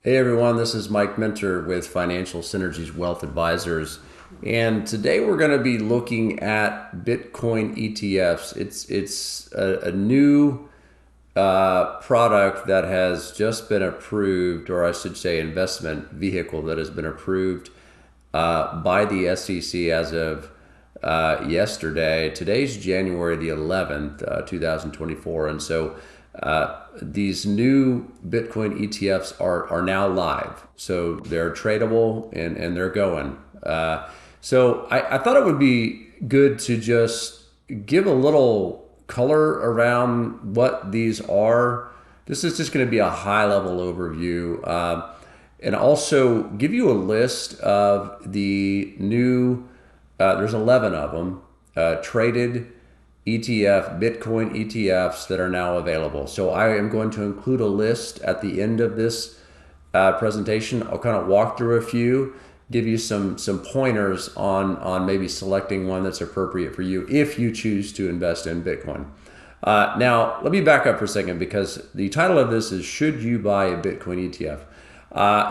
Hey everyone, this is Mike Minter with Financial Synergies Wealth Advisors. And today we're going to be looking at Bitcoin ETFs. It's a new product that has just been approved, or I should say investment vehicle that has been approved by the SEC as of yesterday. Today's January the 11th, 2024. And so these new Bitcoin ETFs are now live. So they're tradable and they're going. So I thought it would be good to just give a little color around what these are. This is just going to be a high level overview. And also give you a list of the new, there's 11 of them, traded Bitcoin ETFs that are now available. So I am going to include a list at the end of this presentation. I'll kind of walk through a few, give you some pointers on maybe selecting one that's appropriate for you if you choose to invest in Bitcoin. Now, let me back up for a second because the title of this is Should You Buy a Bitcoin ETF?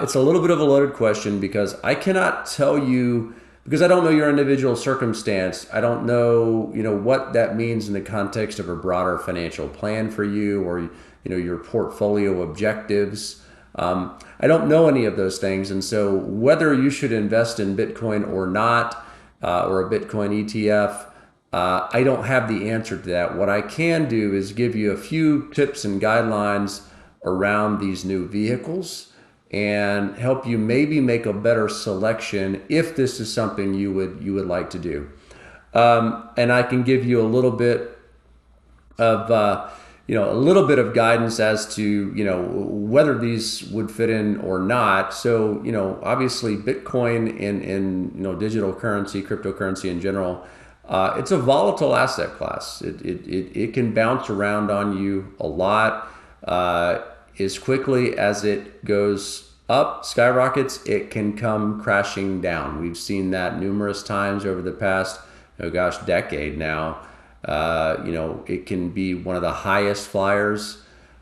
It's a little bit of a loaded question because I cannot tell you, because I don't know your individual circumstance. I don't know, what that means in the context of a broader financial plan for you or, your portfolio objectives. I don't know any of those things. And so whether you should invest in Bitcoin or not, or a Bitcoin ETF, I don't have the answer to that. What I can do is give you a few tips and guidelines around these new vehicles and help you maybe make a better selection if this is something you would like to do. And I can give you a little bit of guidance as to whether these would fit in or not. So obviously Bitcoin in digital currency, cryptocurrency in general, it's a volatile asset class. It can bounce around on you a lot. As quickly as it goes up, skyrockets, it can come crashing down. We've seen that numerous times over the past, decade now. It can be one of the highest flyers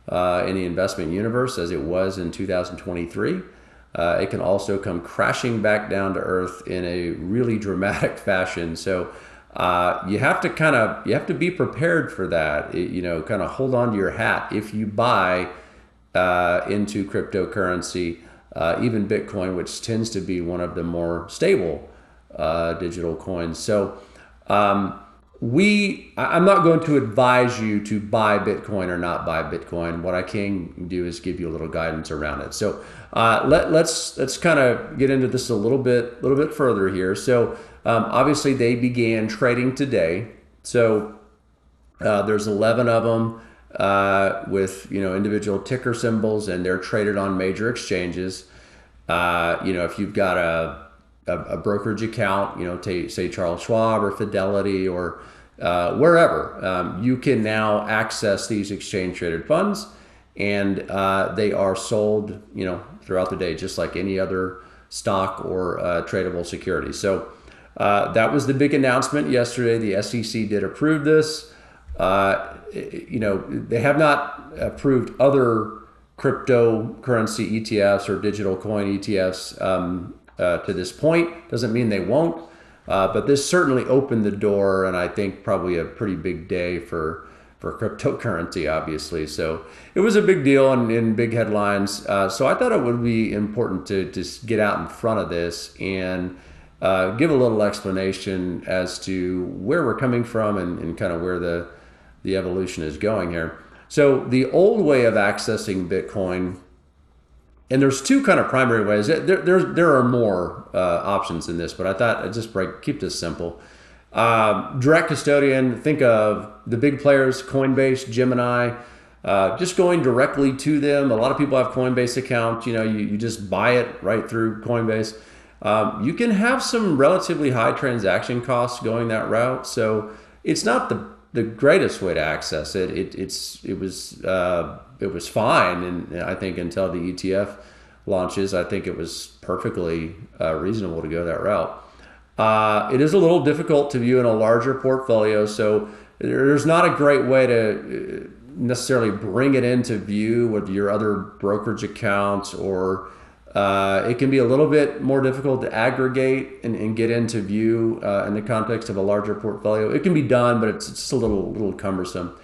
in the investment universe as it was in 2023. It can also come crashing back down to earth in a really dramatic fashion. So you have to be prepared for that. Kind of hold on to your hat if you buy into cryptocurrency, even Bitcoin, which tends to be one of the more stable digital coins. So I'm not going to advise you to buy Bitcoin or not buy Bitcoin. What I can do is give you a little guidance around it. So let's kind of get into this a little bit further here. So obviously they began trading today. So there's 11 of them. With individual ticker symbols, and they're traded on major exchanges. If you've got a brokerage account, say Charles Schwab or Fidelity or wherever, you can now access these exchange traded funds, and they are sold throughout the day just like any other stock or tradable security. So that was the big announcement yesterday. The SEC did approve this. They have not approved other cryptocurrency ETFs or digital coin ETFs to this point. Doesn't mean they won't, but this certainly opened the door, and I think probably a pretty big day for cryptocurrency, obviously. So it was a big deal and in big headlines. So I thought it would be important to just get out in front of this and give a little explanation as to where we're coming from and kind of where the evolution is going here. So the old way of accessing Bitcoin, and there's two kind of primary ways. There are more options in this, but I thought I'd just keep this simple. Direct custodian, think of the big players, Coinbase, Gemini, just going directly to them. A lot of people have Coinbase accounts. You just buy it right through Coinbase. You can have some relatively high transaction costs going that route. So it's not the greatest way to access it. It was fine, and I think until the ETF launches, I think it was perfectly reasonable to go that route. It is a little difficult to view in a larger portfolio, so there's not a great way to necessarily bring it into view with your other brokerage accounts or It can be a little bit more difficult to aggregate and get into view in the context of a larger portfolio. It can be done, but it's just a little cumbersome.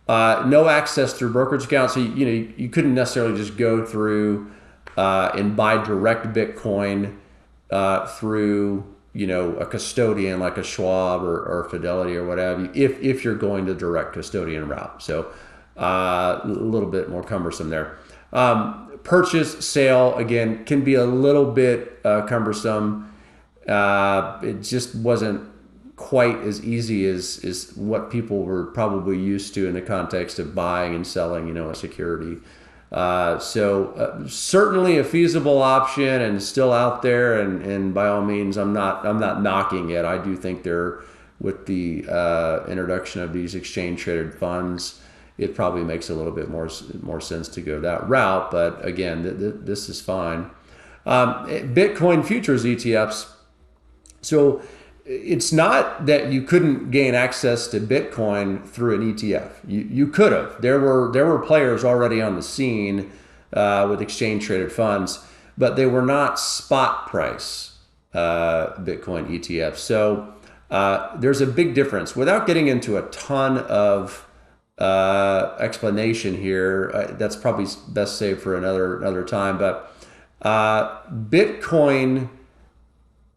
No access through brokerage accounts, so you couldn't necessarily just go through and buy direct Bitcoin through a custodian like a Schwab or Fidelity or whatever, if you're going the direct custodian route. So a little bit more cumbersome there. Purchase, sale, again, can be a little bit cumbersome. It just wasn't quite as easy as what people were probably used to in the context of buying and selling, a security. Certainly a feasible option and still out there, and by all means, I'm not knocking it. I do think with the introduction of these exchange traded funds, it probably makes a little bit more sense to go that route. But again, this is fine. Bitcoin futures ETFs. So it's not that you couldn't gain access to Bitcoin through an ETF. You could have. There were players already on the scene with exchange traded funds, but they were not spot price Bitcoin ETFs. So there's a big difference. Without getting into a ton of explanation here, that's probably best saved for another time. But Bitcoin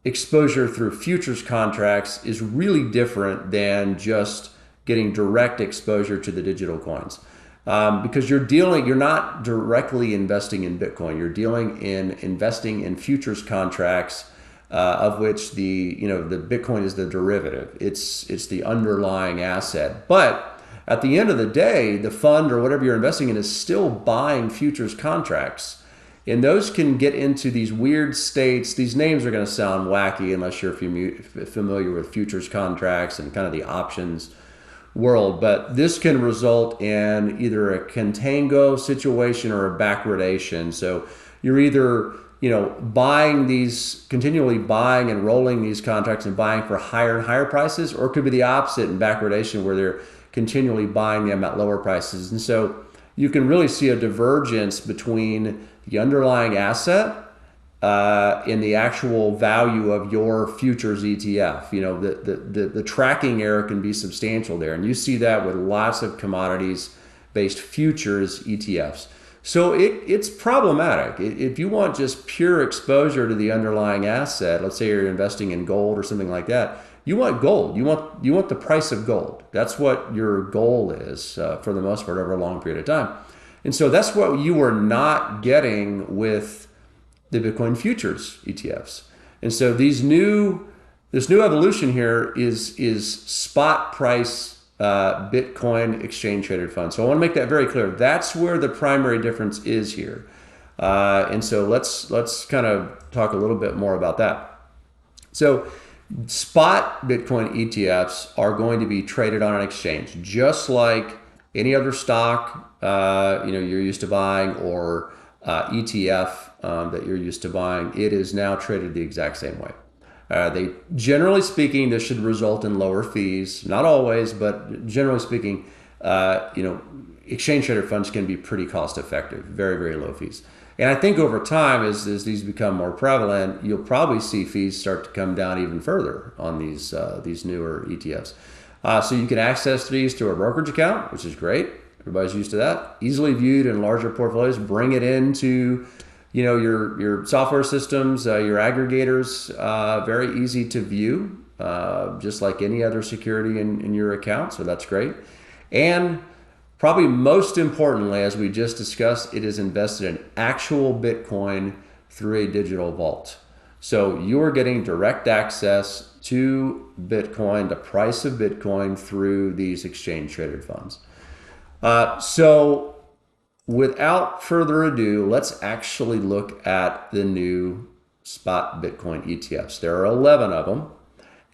exposure through futures contracts is really different than just getting direct exposure to the digital coins, because you're not directly investing in Bitcoin. You're investing in futures contracts, of which the Bitcoin is the derivative. It's the underlying asset. But at the end of the day, the fund or whatever you're investing in is still buying futures contracts. And those can get into these weird states. These names are going to sound wacky unless you're familiar with futures contracts and kind of the options world. But this can result in either a contango situation or a backwardation. So you're either continually buying and rolling these contracts and buying for higher and higher prices, or it could be the opposite in backwardation where they're continually buying them at lower prices. And so you can really see a divergence between the underlying asset and the actual value of your futures ETF. The tracking error can be substantial there. And you see that with lots of commodities-based futures ETFs. So it's problematic. If you want just pure exposure to the underlying asset, let's say you're investing in gold or something like that, you want gold. You want the price of gold. That's what your goal is for the most part over a long period of time. And so that's what you were not getting with the Bitcoin futures ETFs. And so this new evolution here is spot price Bitcoin exchange traded funds. So I want to make that very clear. That's where the primary difference is here. And so let's kind of talk a little bit more about that. So spot Bitcoin ETFs are going to be traded on an exchange, just like any other stock you're used to buying, or ETF that you're used to buying. It is now traded the exact same way. They generally speaking, this should result in lower fees. Not always, but generally speaking, exchange traded funds can be pretty cost effective, very, very low fees. And I think over time, as these become more prevalent, you'll probably see fees start to come down even further on these newer ETFs. So you can access these to a brokerage account, which is great. Everybody's used to that. Easily viewed in larger portfolios. Bring it into your software systems, your aggregators. Very easy to view, just like any other security in your account. So that's great. And probably most importantly, as we just discussed, it is invested in actual Bitcoin through a digital vault. So you're getting direct access to Bitcoin, the price of Bitcoin, through these exchange traded funds. So without further ado, let's actually look at the new spot Bitcoin ETFs. There are 11 of them.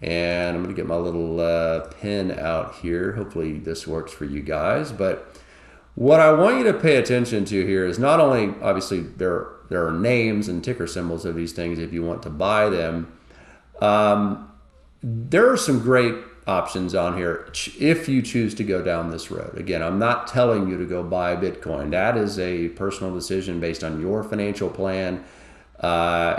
And I'm going to get my little pen out here. Hopefully this works for you guys. But what I want you to pay attention to here is not only, obviously, there are names and ticker symbols of these things if you want to buy them. There are some great options on here if you choose to go down this road. Again, I'm not telling you to go buy Bitcoin. That is a personal decision based on your financial plan.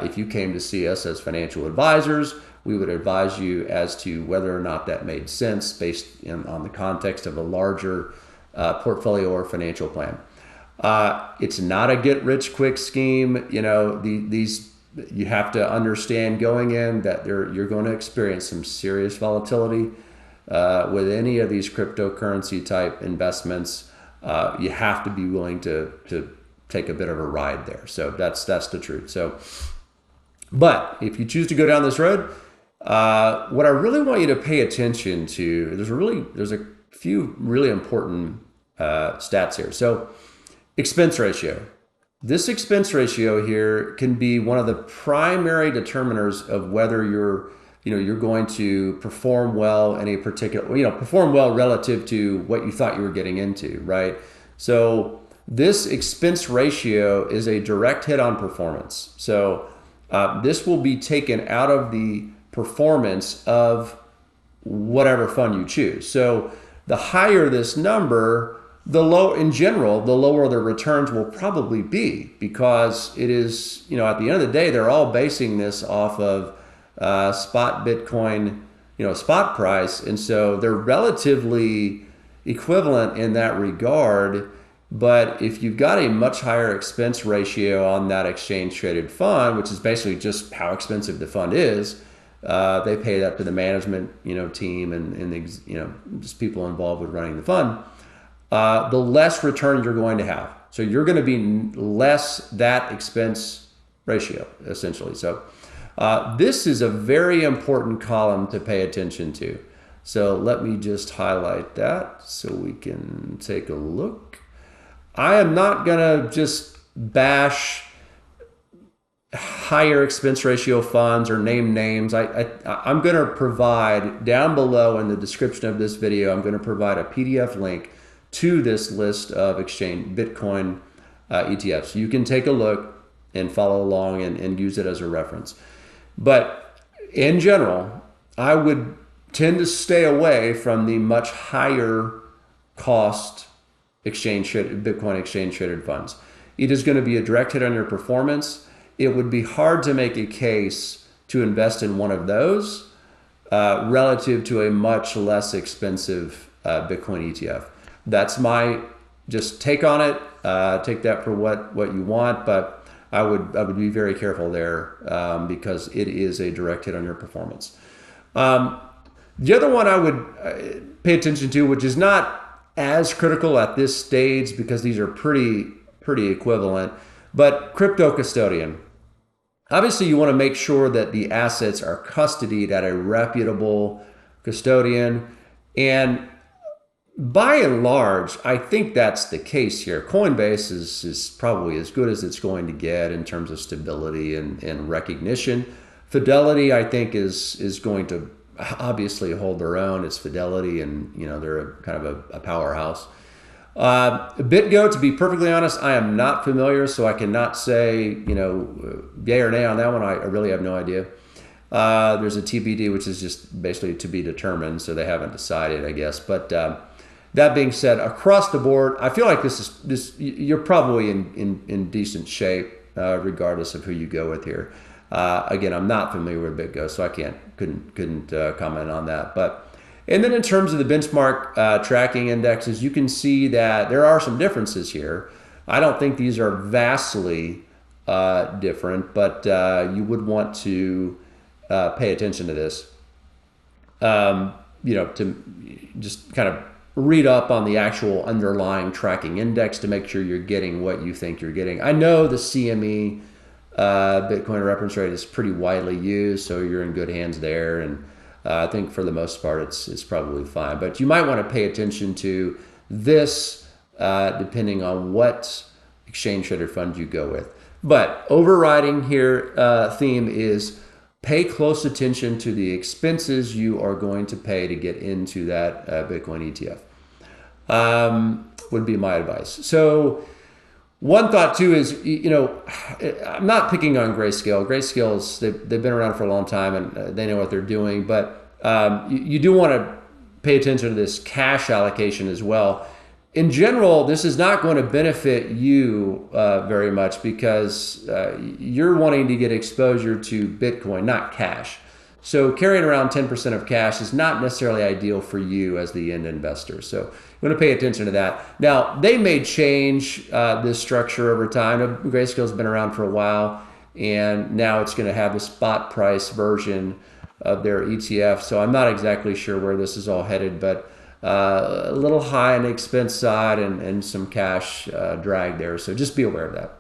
If you came to see us as financial advisors, we would advise you as to whether or not that made sense based on the context of a larger portfolio or financial plan. It's not a get-rich-quick scheme. These you have to understand going in that you're going to experience some serious volatility with any of these cryptocurrency type investments. You have to be willing to take a bit of a ride there. So that's the truth. So, but if you choose to go down this road, what I really want you to pay attention to, there's a few really important stats here. So, expense ratio. This expense ratio here can be one of the primary determiners of whether you're going to perform well in a particular, perform well relative to what you thought you were getting into, right? So this expense ratio is a direct hit on performance. So this will be taken out of the performance of whatever fund you choose. So the higher this number, the lower the returns will probably be, because it is, at the end of the day, they're all basing this off of spot Bitcoin, spot price. And so they're relatively equivalent in that regard. But if you've got a much higher expense ratio on that exchange traded fund, which is basically just how expensive the fund is, they pay that to the management, team and just people involved with running the fund. The less return you're going to have. So you're going to be less that expense ratio, essentially. So this is a very important column to pay attention to. So let me just highlight that so we can take a look. I am not going to just bash higher expense ratio funds or name names. I'm going to provide down below in the description of this video, I'm going to provide a PDF link to this list of Bitcoin ETFs. You can take a look and follow along and use it as a reference. But in general, I would tend to stay away from the much higher cost Bitcoin exchange traded funds. It is going to be a direct hit on your performance. It would be hard to make a case to invest in one of those relative to a much less expensive Bitcoin ETF. That's my just take on it. Take that for what you want, but I would be very careful there because it is a direct hit on your performance. The other one I would pay attention to, which is not as critical at this stage because these are pretty equivalent, but crypto custodian. Obviously, you want to make sure that the assets are custodied at a reputable custodian, and by and large, I think that's the case here. Coinbase is probably as good as it's going to get in terms of stability and recognition. Fidelity, I think, is going to obviously hold their own. It's Fidelity, and they're kind of a powerhouse. BitGo, to be perfectly honest, I am not familiar, so I cannot say yay or nay on that one. I really have no idea. There's a TBD, which is just basically to be determined, so they haven't decided, I guess. But that being said, across the board, I feel like you're probably in decent shape, regardless of who you go with here. Again, I'm not familiar with BitGo, so I couldn't comment on that. And then in terms of the benchmark tracking indexes, you can see that there are some differences here. I don't think these are vastly different, but you would want to pay attention to this. To just kind of read up on the actual underlying tracking index to make sure you're getting what you think you're getting. I know the CME Bitcoin reference rate is pretty widely used, so you're in good hands there, and I think for the most part it's probably fine. But you might want to pay attention to this depending on what exchange traded fund you go with. But overriding here theme is pay close attention to the expenses you are going to pay to get into that Bitcoin ETF. Would be my advice. So one thought too is, I'm not picking on Grayscale. Grayscale's they've been around for a long time and they know what they're doing, but you do want to pay attention to this cash allocation as well. in general, this is not going to benefit you very much because you're wanting to get exposure to Bitcoin, not cash. So carrying around 10% of cash is not necessarily ideal for you as the end investor. So you want to pay attention to that. Now, they may change this structure over time. Grayscale's been around for a while, and now it's going to have the spot price version of their ETF. So I'm not exactly sure where this is all headed, but a little high on the expense side and some cash drag there. So just be aware of that.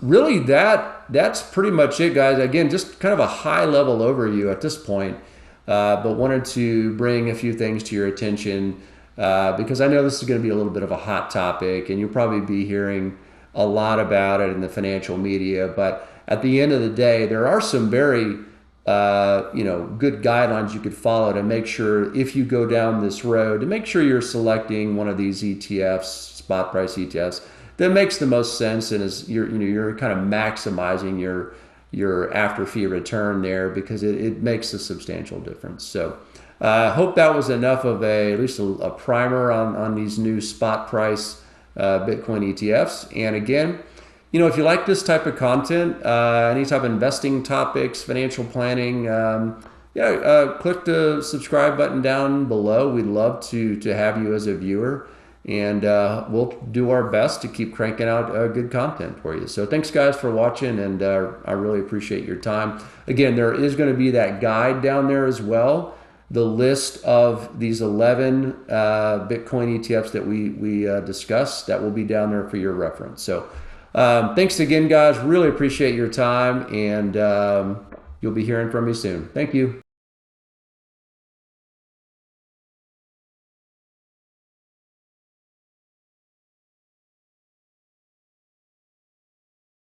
Really, that's pretty much it, guys. Again, just kind of a high level overview at this point, but wanted to bring a few things to your attention because I know this is going to be a little bit of a hot topic, and you'll probably be hearing a lot about it in the financial media. But at the end of the day, there are some very good guidelines you could follow to make sure if you go down this road, to make sure you're selecting one of these ETFs, spot price ETFs, that makes the most sense and is you're kind of maximizing your after fee return there because it makes a substantial difference. So I hope that was enough of at least a primer on these new spot price Bitcoin ETFs. And again, if you like this type of content, any type of investing topics, financial planning, click the subscribe button down below. We'd love to have you as a viewer, and we'll do our best to keep cranking out good content for you. So thanks, guys, for watching, and I really appreciate your time. Again, there is going to be that guide down there as well, the list of these 11 Bitcoin ETFs that we discussed. That will be down there for your reference. So thanks again, guys. Really appreciate your time, and you'll be hearing from me soon. Thank you.